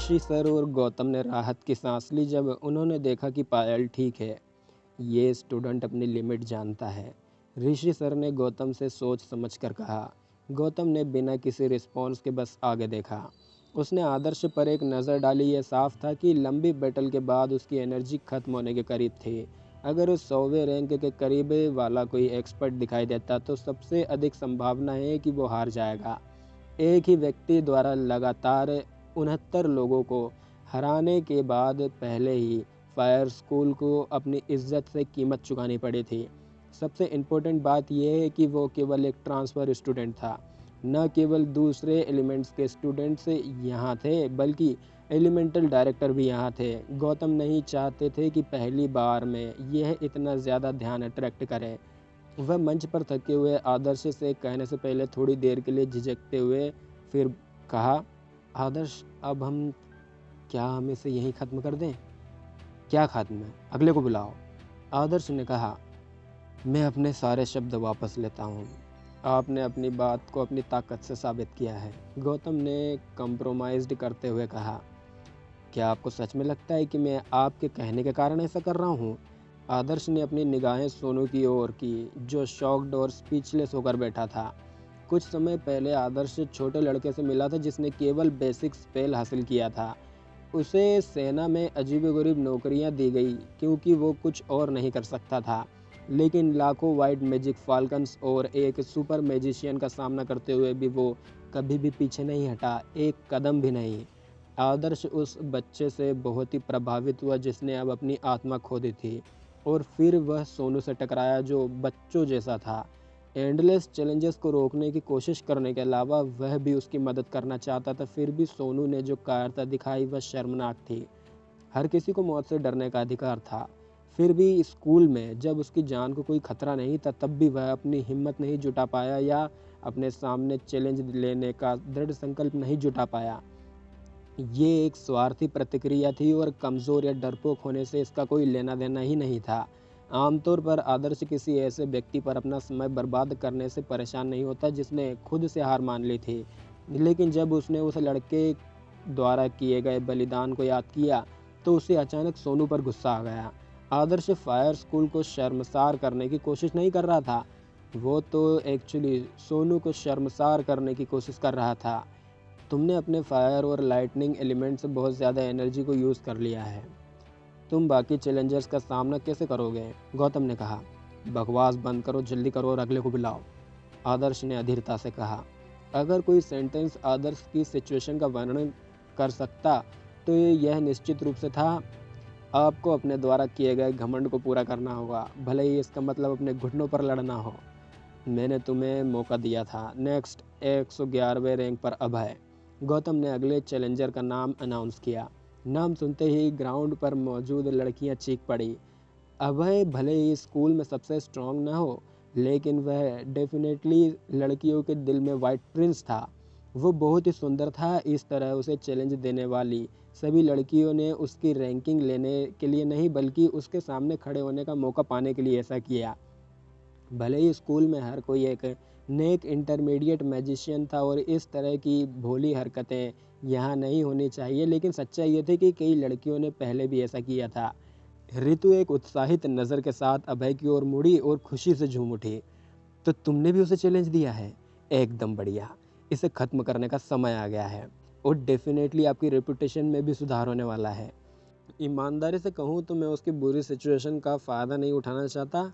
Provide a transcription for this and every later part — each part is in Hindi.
ऋषि सर और गौतम ने राहत की सांस ली जब उन्होंने देखा कि पायल ठीक है। ये स्टूडेंट अपनी लिमिट जानता है। ऋषि सर ने गौतम से सोच समझ कर कहा। गौतम ने बिना किसी रिस्पॉन्स के बस आगे देखा। उसने आदर्श पर एक नज़र डाली। यह साफ था कि लंबी बैटल के बाद उसकी एनर्जी खत्म होने के करीब थी। अगर उस 100वें रैंक के करीब वाला कोई एक्सपर्ट दिखाई देता तो सबसे अधिक संभावना है कि वो हार जाएगा। एक ही व्यक्ति द्वारा लगातार 69 लोगों को हराने के बाद पहले ही फायर स्कूल को अपनी इज्जत से कीमत चुकानी पड़ी थी। सबसे इम्पोर्टेंट बात यह है कि वो केवल एक ट्रांसफ़र स्टूडेंट था। न केवल दूसरे एलिमेंट्स के स्टूडेंट्स यहाँ थे बल्कि एलिमेंटल डायरेक्टर भी यहाँ थे। गौतम नहीं चाहते थे कि पहली बार में यह इतना ज़्यादा ध्यान अट्रैक्ट करे। वह मंच पर थके हुए आदर्श से कहने से पहले थोड़ी देर के लिए झिझकते हुए फिर कहा, आदर्श अब हम इसे यहीं ख़त्म कर दें? क्या ख़त्म है? अगले को बुलाओ। आदर्श ने कहा, मैं अपने सारे शब्द वापस लेता हूँ। आपने अपनी बात को अपनी ताकत से साबित किया है। गौतम ने कंप्रोमाइज़्ड करते हुए कहा, क्या आपको सच में लगता है कि मैं आपके कहने के कारण ऐसा कर रहा हूँ? आदर्श ने अपनी निगाहें सोनू की ओर की, जो शॉक्ड और स्पीचलेस होकर बैठा था। कुछ समय पहले आदर्श छोटे लड़के से मिला था जिसने केवल बेसिक स्पेल हासिल किया था। उसे सेना में अजीबोगरीब नौकरियां दी गई क्योंकि वो कुछ और नहीं कर सकता था। लेकिन लाखों वाइट मैजिक फाल्कन्स और एक सुपर मैजिशियन का सामना करते हुए भी वो कभी भी पीछे नहीं हटा, एक कदम भी नहीं। आदर्श उस बच्चे से बहुत ही प्रभावित हुआ जिसने अब अपनी आत्मा खो दी थी। और फिर वह सोनू से टकराया जो बच्चों जैसा था। एंडलेस चैलेंजेस को रोकने की कोशिश करने के अलावा वह भी उसकी मदद करना चाहता था। फिर भी सोनू ने जो कायरता दिखाई वह शर्मनाक थी। हर किसी को मौत से डरने का अधिकार था। फिर भी स्कूल में जब उसकी जान को कोई खतरा नहीं था तब भी वह अपनी हिम्मत नहीं जुटा पाया या अपने सामने चैलेंज लेने का दृढ़ संकल्प नहीं जुटा पाया। ये एक स्वार्थी प्रतिक्रिया थी और कमज़ोर या डरपोक होने से इसका कोई लेना देना ही नहीं था। आमतौर पर आदर्श किसी ऐसे व्यक्ति पर अपना समय बर्बाद करने से परेशान नहीं होता जिसने खुद से हार मान ली थी। लेकिन जब उसने उस लड़के द्वारा किए गए बलिदान को याद किया तो उसे अचानक सोनू पर गुस्सा आ गया। आदर्श फायर स्कूल को शर्मसार करने की कोशिश नहीं कर रहा था, वो तो एक्चुअली सोनू को शर्मसार करने की कोशिश कर रहा था। तुमने अपने फायर और लाइटनिंग एलिमेंट से बहुत ज़्यादा एनर्जी को यूज़ कर लिया है। तुम बाकी चैलेंजर्स का सामना कैसे करोगे? गौतम ने कहा। बकवास बंद करो, जल्दी करो और अगले को बुलाओ। आदर्श ने अधीरता से कहा। अगर कोई सेंटेंस आदर्श की सिचुएशन का वर्णन कर सकता तो ये यह निश्चित रूप से था, आपको अपने द्वारा किए गए घमंड को पूरा करना होगा, भले ही इसका मतलब अपने घुटनों पर लड़ना हो। मैंने तुम्हें मौका दिया था। नेक्स्ट 111वें रैंक पर अभय। गौतम ने अगले चैलेंजर का नाम अनाउंस किया। नाम सुनते ही ग्राउंड पर मौजूद लड़कियां चीख पड़ी। अभय भले ही स्कूल में सबसे स्ट्रांग न हो, लेकिन वह डेफिनेटली लड़कियों के दिल में वाइट प्रिंस था। वो बहुत ही सुंदर था। इस तरह उसे चैलेंज देने वाली सभी लड़कियों ने उसकी रैंकिंग लेने के लिए नहीं बल्कि उसके सामने खड़े होने का मौका पाने के लिए ऐसा किया। भले ही स्कूल में हर कोई एक नेक इंटरमीडिएट मैजिशियन था और इस तरह की भोली हरकतें यहाँ नहीं होनी चाहिए, लेकिन सच्चाई ये थी कि कई लड़कियों ने पहले भी ऐसा किया था। ऋतु एक उत्साहित नज़र के साथ अभय की ओर मुड़ी और खुशी से झूम उठी। तो तुमने भी उसे चैलेंज दिया है? एकदम बढ़िया। इसे ख़त्म करने का समय आ गया है और डेफिनेटली आपकी रेपुटेशन में भी सुधार होने वाला है। ईमानदारी से कहूँ तो मैं उसकी बुरी सिचुएशन का फ़ायदा नहीं उठाना चाहता,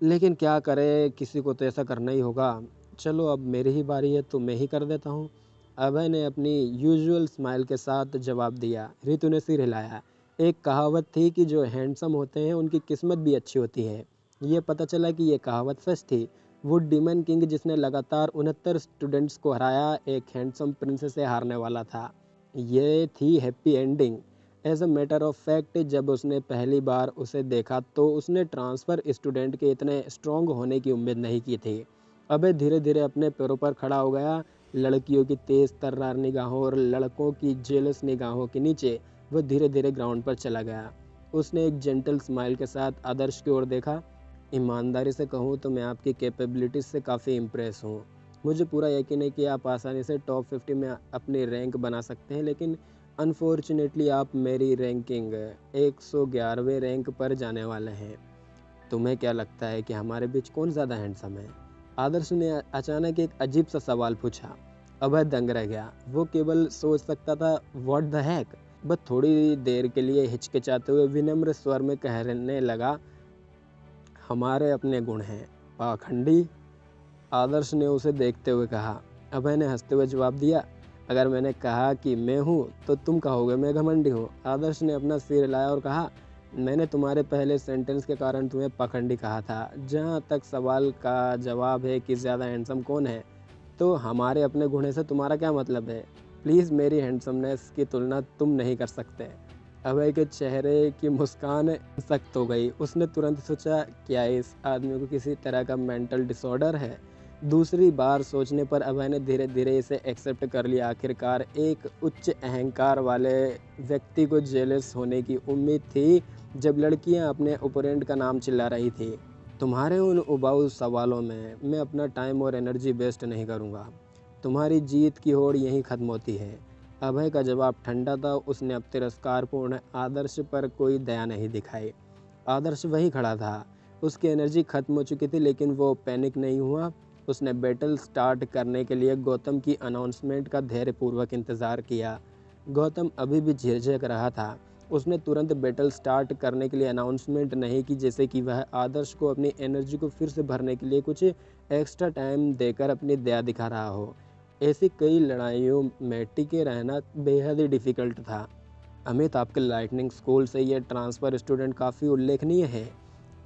लेकिन क्या करें, किसी को तो ऐसा करना ही होगा। चलो अब मेरी ही बारी है तो मैं ही कर देता हूँ। अभय ने अपनी यूजुअल स्माइल के साथ जवाब दिया। ऋतु ने सिर हिलाया। एक कहावत थी कि जो हैंडसम होते हैं उनकी किस्मत भी अच्छी होती है। ये पता चला कि ये कहावत सच थी। वो डीमन किंग जिसने लगातार 69 स्टूडेंट्स को हराया एक हैंडसम प्रिंसेस से हारने वाला था। ये थी happy ending. As a matter of fact जब उसने पहली बार उसे देखा तो उसने ट्रांसफ़र स्टूडेंट के इतने स्ट्रॉन्ग होने की उम्मीद नहीं की थी। अबे धीरे धीरे अपने पैरों पर खड़ा हो गया। लड़कियों की तेज़ तर्रार निगाहों और लड़कों की जेलस निगाहों के नीचे वह धीरे धीरे ग्राउंड पर चला गया। उसने एक जेंटल स्माइल के साथ आदर्श की ओर देखा। ईमानदारी से कहूँ तो मैं आपकी कैपेबिलिटीज़ से काफ़ी इम्प्रेस हूँ। मुझे पूरा यकीन है कि आप आसानी से टॉप 50 में अपनी रैंक बना सकते हैं, लेकिन अनफॉर्चुनेटली आप मेरी रैंकिंग 111वें रैंक पर जाने वाले हैं। तुम्हें क्या लगता है कि हमारे बीच कौन ज़्यादा हैंडसम है? आदर्श ने अचानक एक अजीब सा सवाल पूछा। अभय दंग रह गया। वो केवल सोच सकता था, व्हाट द हैक। बस थोड़ी देर के लिए हिचकिचाते हुए विनम्र स्वर में कहने लगा, हमारे अपने गुण हैं। पाखंडी? आदर्श ने उसे देखते हुए कहा। अभय ने हंसते हुए जवाब दिया, अगर मैंने कहा कि मैं हूँ तो तुम कहोगे मैं घमंडी हूँ। आदर्श ने अपना सिर हिलाया और कहा, मैंने तुम्हारे पहले सेंटेंस के कारण तुम्हें पाखंडी कहा था। जहाँ तक सवाल का जवाब है कि ज़्यादा हैंडसम कौन है, तो हमारे अपने गुण से तुम्हारा क्या मतलब है? प्लीज़ मेरी हैंडसमनेस की तुलना तुम नहीं कर सकते। अभय के चेहरे की मुस्कान सख्त हो गई। उसने तुरंत सोचा, क्या इस आदमी को किसी तरह का मेंटल डिसऑर्डर है? दूसरी बार सोचने पर अभय ने धीरे धीरे इसे एक्सेप्ट कर लिया। आखिरकार एक उच्च अहंकार वाले व्यक्ति को जेलस होने की उम्मीद थी जब लड़कियां अपने ओपोनेंट का नाम चिल्ला रही थी। तुम्हारे उन उबाऊ सवालों में मैं अपना टाइम और एनर्जी वेस्ट नहीं करूंगा। तुम्हारी जीत की होड़ यहीं ख़त्म होती है। अभय का जवाब ठंडा था। उसने अब तिरस्कारपूर्ण आदर्श पर कोई दया नहीं दिखाई। आदर्श वहीं खड़ा था। उसकी एनर्जी खत्म हो चुकी थी, लेकिन वो पैनिक नहीं हुआ। उसने बैटल स्टार्ट करने के लिए गौतम की अनाउंसमेंट का धैर्यपूर्वक इंतज़ार किया। गौतम अभी भी झिझक रहा था। उसने तुरंत बैटल स्टार्ट करने के लिए अनाउंसमेंट नहीं की, जैसे कि वह आदर्श को अपनी एनर्जी को फिर से भरने के लिए कुछ एक्स्ट्रा टाइम देकर अपनी दया दिखा रहा हो। ऐसी कई लड़ाइयों में टिके रहना बेहद ही डिफ़िकल्ट था। अमित, आपके लाइटनिंग स्कूल से ये ट्रांसफ़र स्टूडेंट काफ़ी उल्लेखनीय है।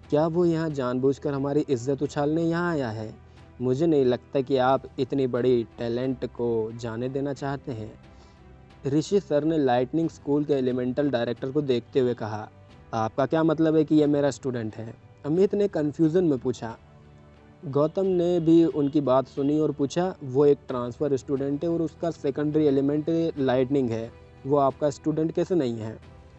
क्या वो यहाँ जानबूझकर हमारी इज्जत उछालने यहाँ आया है? मुझे नहीं लगता कि आप इतनी बड़ी टैलेंट को जाने देना चाहते हैं। ऋषि सर ने लाइटनिंग स्कूल के एलिमेंटल डायरेक्टर को देखते हुए कहा, आपका क्या मतलब है कि यह मेरा स्टूडेंट है? अमित ने कन्फ्यूज़न में पूछा। गौतम ने भी उनकी बात सुनी और पूछा, वो एक ट्रांसफ़र स्टूडेंट है और उसका सेकेंडरी एलिमेंट लाइटनिंग है। वो आपका स्टूडेंट कैसे नहीं है?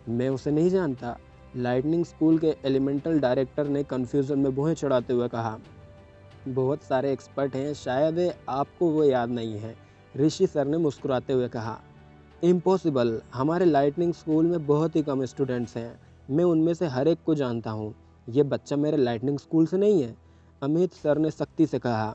मैं उसे नहीं जानता। लाइटनिंग स्कूल के एलिमेंटल डायरेक्टर ने कन्फ्यूज़न में भुएं चढ़ाते हुए कहा, बहुत सारे एक्सपर्ट हैं, शायद आपको वो याद नहीं है। ऋषि सर ने मुस्कुराते हुए कहा, इम्पॉसिबल। हमारे लाइटनिंग स्कूल में बहुत ही कम स्टूडेंट्स हैं। मैं उनमें से हर एक को जानता हूँ। ये बच्चा मेरे लाइटनिंग स्कूल से नहीं है, अमित सर ने सख्ती से कहा।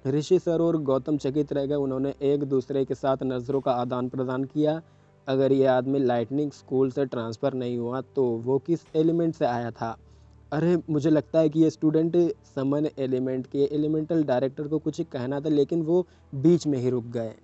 ऋषि सर और गौतम चकित रह गए। उन्होंने एक दूसरे के साथ नज़रों का आदान प्रदान किया। अगर ये आदमी लाइटनिंग स्कूल से ट्रांसफ़र नहीं हुआ तो वो किस एलिमेंट से आया था? अरे, मुझे लगता है कि ये स्टूडेंट समन एलिमेंट के एलिमेंटल डायरेक्टर को कुछ कहना था, लेकिन वो बीच में ही रुक गए।